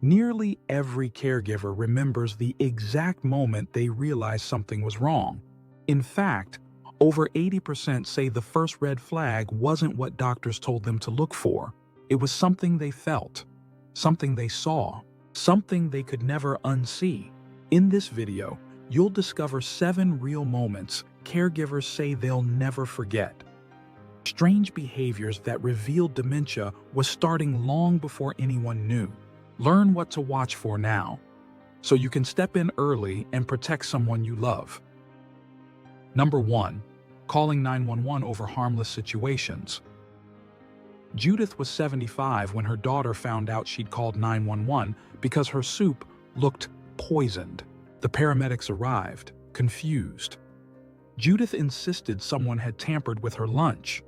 Nearly every caregiver remembers the exact moment they realized something was wrong. In fact, over 80% say the first red flag wasn't what doctors told them to look for. It was something they felt, something they saw, something they could never unsee. In this video, you'll discover 7 real moments caregivers say they'll never forget. Strange behaviors that revealed dementia was starting long before anyone knew. Learn what to watch for now, so you can step in early and protect someone you love. Number 1. Calling 911 over harmless situations. Judith was 75 when her daughter found out she'd called 911 because her soup looked poisoned. The paramedics arrived, confused. Judith insisted someone had tampered with her lunch.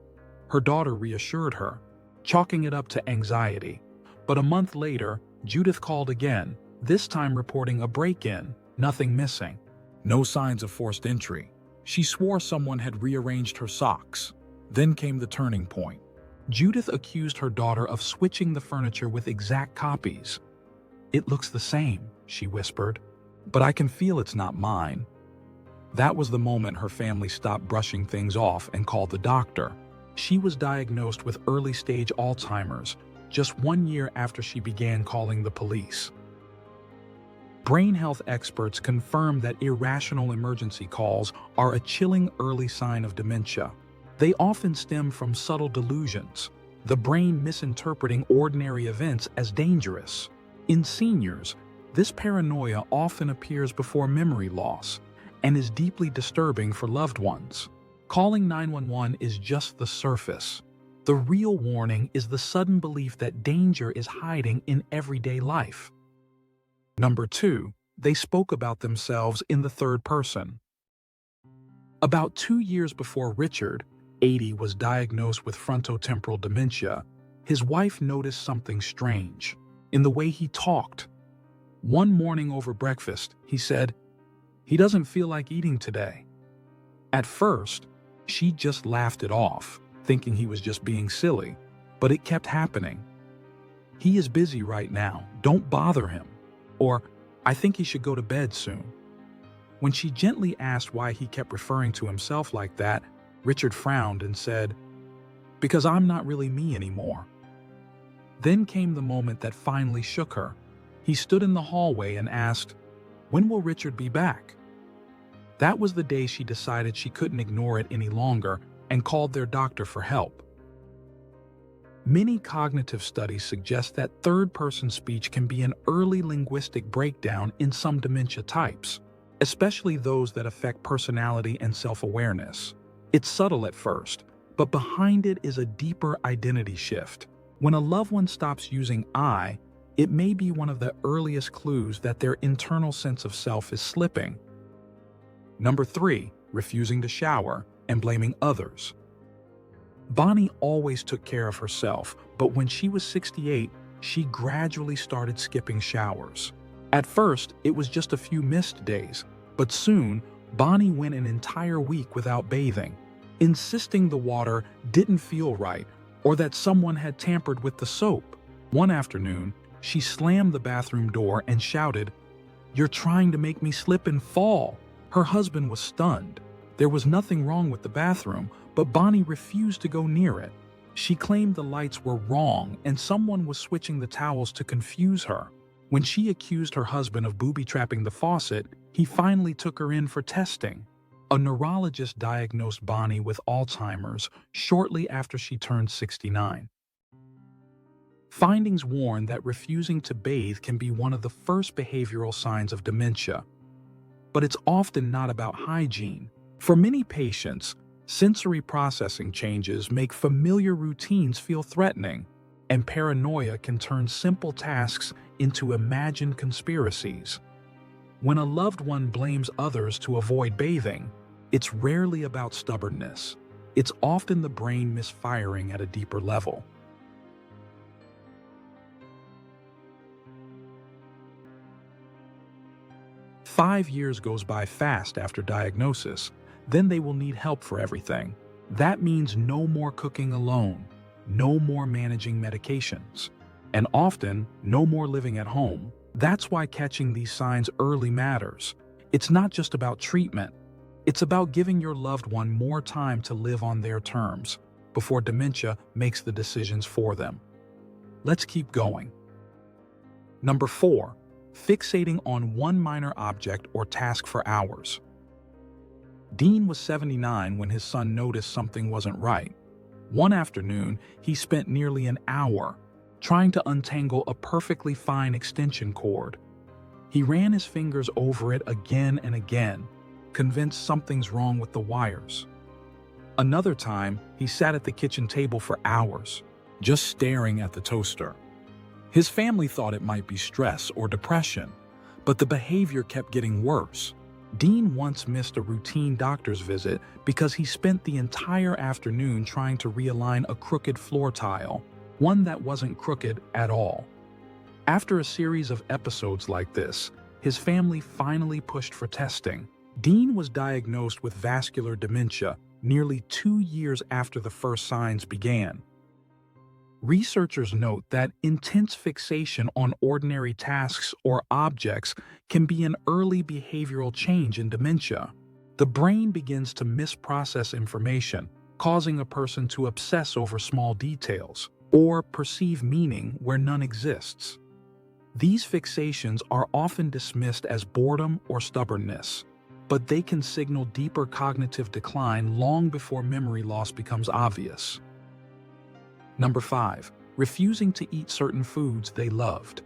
Her daughter reassured her, chalking it up to anxiety. But a month later, Judith called again, this time reporting a break-in, nothing missing. No signs of forced entry. She swore someone had rearranged her socks. Then came the turning point. Judith accused her daughter of switching the furniture with exact copies. "It looks the same," she whispered, "but I can feel it's not mine." That was the moment her family stopped brushing things off and called the doctor. She was diagnosed with early-stage Alzheimer's, just 1 year after she began calling the police. Brain health experts confirm that irrational emergency calls are a chilling early sign of dementia. They often stem from subtle delusions, the brain misinterpreting ordinary events as dangerous. In seniors, this paranoia often appears before memory loss and is deeply disturbing for loved ones. Calling 911 is just the surface. The real warning is the sudden belief that danger is hiding in everyday life. Number 2, they spoke about themselves in the third person. About 2 years before Richard, 80, was diagnosed with frontotemporal dementia, his wife noticed something strange in the way he talked. One morning over breakfast, he said, "He doesn't feel like eating today." At first, she just laughed it off, thinking he was just being silly, but it kept happening. "He is busy right now, don't bother him," or "I think he should go to bed soon." When she gently asked why he kept referring to himself like that, Richard frowned and said, "Because I'm not really me anymore." Then came the moment that finally shook her. He stood in the hallway and asked, "When will Richard be back?" That was the day she decided she couldn't ignore it any longer and called their doctor for help. Many cognitive studies suggest that third-person speech can be an early linguistic breakdown in some dementia types, especially those that affect personality and self-awareness. It's subtle at first, but behind it is a deeper identity shift. When a loved one stops using I, it may be one of the earliest clues that their internal sense of self is slipping. Number 3, refusing to shower and blaming others. Bonnie always took care of herself, but when she was 68, she gradually started skipping showers. At first, it was just a few missed days, but soon, Bonnie went an entire week without bathing, insisting the water didn't feel right or that someone had tampered with the soap. One afternoon, she slammed the bathroom door and shouted, "You're trying to make me slip and fall." Her husband was stunned. There was nothing wrong with the bathroom, but Bonnie refused to go near it. She claimed the lights were wrong and someone was switching the towels to confuse her. When she accused her husband of booby-trapping the faucet, he finally took her in for testing. A neurologist diagnosed Bonnie with Alzheimer's shortly after she turned 69. Findings warn that refusing to bathe can be one of the first behavioral signs of dementia. But it's often not about hygiene. For many patients, sensory processing changes make familiar routines feel threatening, and paranoia can turn simple tasks into imagined conspiracies. When a loved one blames others to avoid bathing, it's rarely about stubbornness. It's often the brain misfiring at a deeper level. "5 years goes by fast after diagnosis, then they will need help for everything. That means no more cooking alone, no more managing medications. And often, no more living at home. That's why catching these signs early matters. It's not just about treatment. It's about giving your loved one more time to live on their terms before dementia makes the decisions for them. Let's keep going. Number 4, fixating on one minor object or task for hours. Dean was 79 when his son noticed something wasn't right. One afternoon, he spent nearly an hour trying to untangle a perfectly fine extension cord. He ran his fingers over it again and again, convinced something's wrong with the wires. Another time, he sat at the kitchen table for hours, just staring at the toaster. His family thought it might be stress or depression, but the behavior kept getting worse. Dean once missed a routine doctor's visit because he spent the entire afternoon trying to realign a crooked floor tile, one that wasn't crooked at all. After a series of episodes like this, his family finally pushed for testing. Dean was diagnosed with vascular dementia nearly 2 years after the first signs began. Researchers note that intense fixation on ordinary tasks or objects can be an early behavioral change in dementia. The brain begins to misprocess information, causing a person to obsess over small details or perceive meaning where none exists. These fixations are often dismissed as boredom or stubbornness, but they can signal deeper cognitive decline long before memory loss becomes obvious. Number 5, refusing to eat certain foods they loved.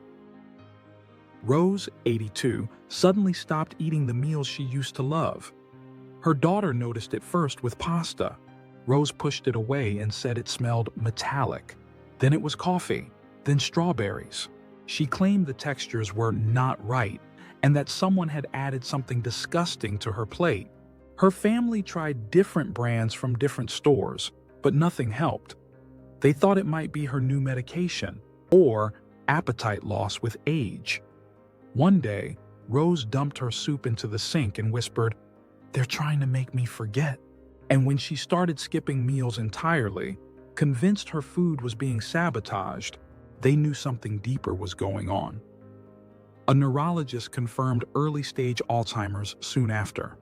Rose, 82, suddenly stopped eating the meals she used to love. Her daughter noticed it first with pasta. Rose pushed it away and said it smelled metallic. Then it was coffee, then strawberries. She claimed the textures were not right and that someone had added something disgusting to her plate. Her family tried different brands from different stores, but nothing helped. They thought it might be her new medication or appetite loss with age. One day, Rose dumped her soup into the sink and whispered, "They're trying to make me forget." And when she started skipping meals entirely, convinced her food was being sabotaged, they knew something deeper was going on. A neurologist confirmed early-stage Alzheimer's soon after.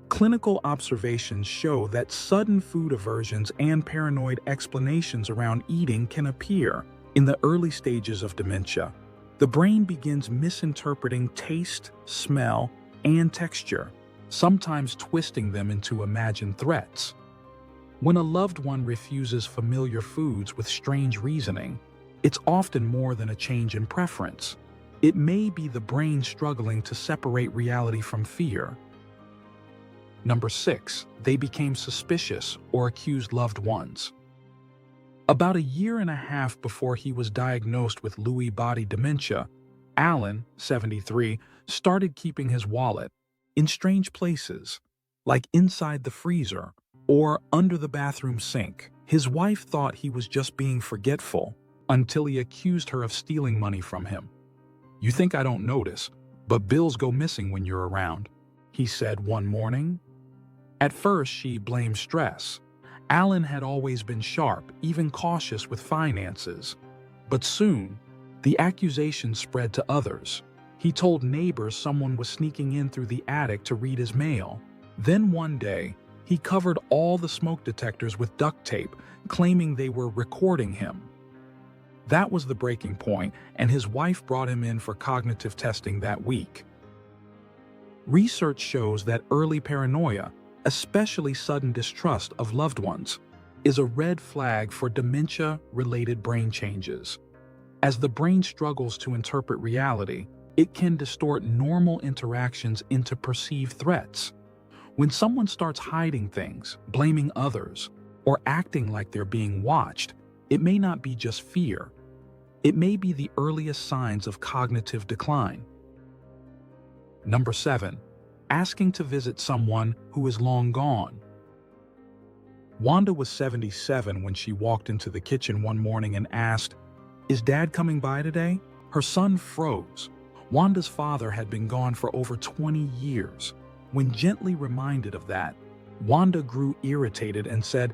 Clinical observations show that sudden food aversions and paranoid explanations around eating can appear in the early stages of dementia. The brain begins misinterpreting taste, smell, and texture, sometimes twisting them into imagined threats. When a loved one refuses familiar foods with strange reasoning, it's often more than a change in preference. It may be the brain struggling to separate reality from fear. Number 6, they became suspicious or accused loved ones. About a year and a half before he was diagnosed with Lewy body dementia, Alan, 73, started keeping his wallet in strange places, like inside the freezer or under the bathroom sink. His wife thought he was just being forgetful until he accused her of stealing money from him. "You think I don't notice, but bills go missing when you're around," he said one morning. At first, she blamed stress. Alan had always been sharp, even cautious with finances. But soon, the accusation spread to others. He told neighbors someone was sneaking in through the attic to read his mail. Then one day, he covered all the smoke detectors with duct tape, claiming they were recording him. That was the breaking point, and his wife brought him in for cognitive testing that week. Research shows that early paranoia, especially sudden distrust of loved ones, is a red flag for dementia-related brain changes. As the brain struggles to interpret reality, it can distort normal interactions into perceived threats. When someone starts hiding things, blaming others, or acting like they're being watched, it may not be just fear. It may be the earliest signs of cognitive decline. Number 7, asking to visit someone who is long gone. Wanda was 77 when she walked into the kitchen one morning and asked, "Is Dad coming by today?" Her son froze. Wanda's father had been gone for over 20 years. When gently reminded of that, Wanda grew irritated and said,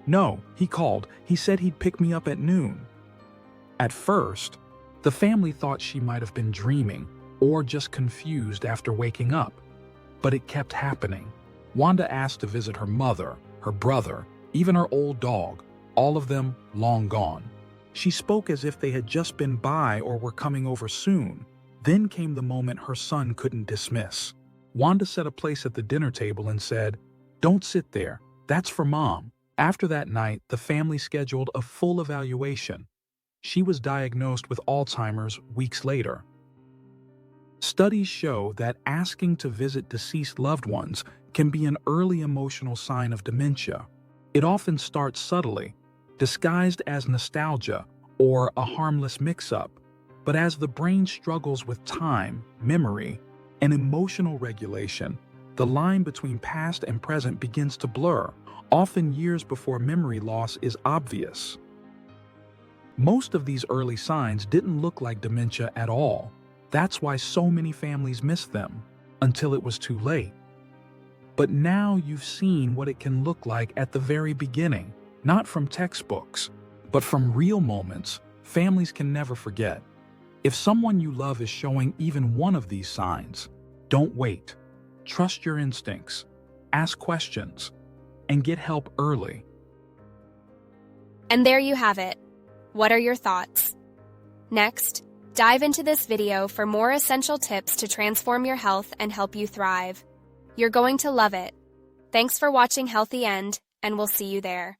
"No, he called. He said he'd pick me up at noon." At first, the family thought she might have been dreaming or just confused after waking up, but it kept happening. Wanda asked to visit her mother, her brother, even her old dog, all of them long gone. She spoke as if they had just been by or were coming over soon. Then came the moment her son couldn't dismiss. Wanda set a place at the dinner table and said, "Don't sit there, that's for Mom." After that night, the family scheduled a full evaluation. She was diagnosed with Alzheimer's weeks later. Studies show that asking to visit deceased loved ones can be an early emotional sign of dementia. It often starts subtly, disguised as nostalgia or a harmless mix-up. But as the brain struggles with time, memory, and emotional regulation, the line between past and present begins to blur, often years before memory loss is obvious. Most of these early signs didn't look like dementia at all. That's why so many families miss them, until it was too late. But now you've seen what it can look like at the very beginning, not from textbooks, but from real moments families can never forget. If someone you love is showing even one of these signs, don't wait. Trust your instincts, ask questions, and get help early. And there you have it. What are your thoughts? Next, dive into this video for more essential tips to transform your health and help you thrive. You're going to love it. Thanks for watching Healthy End, and we'll see you there.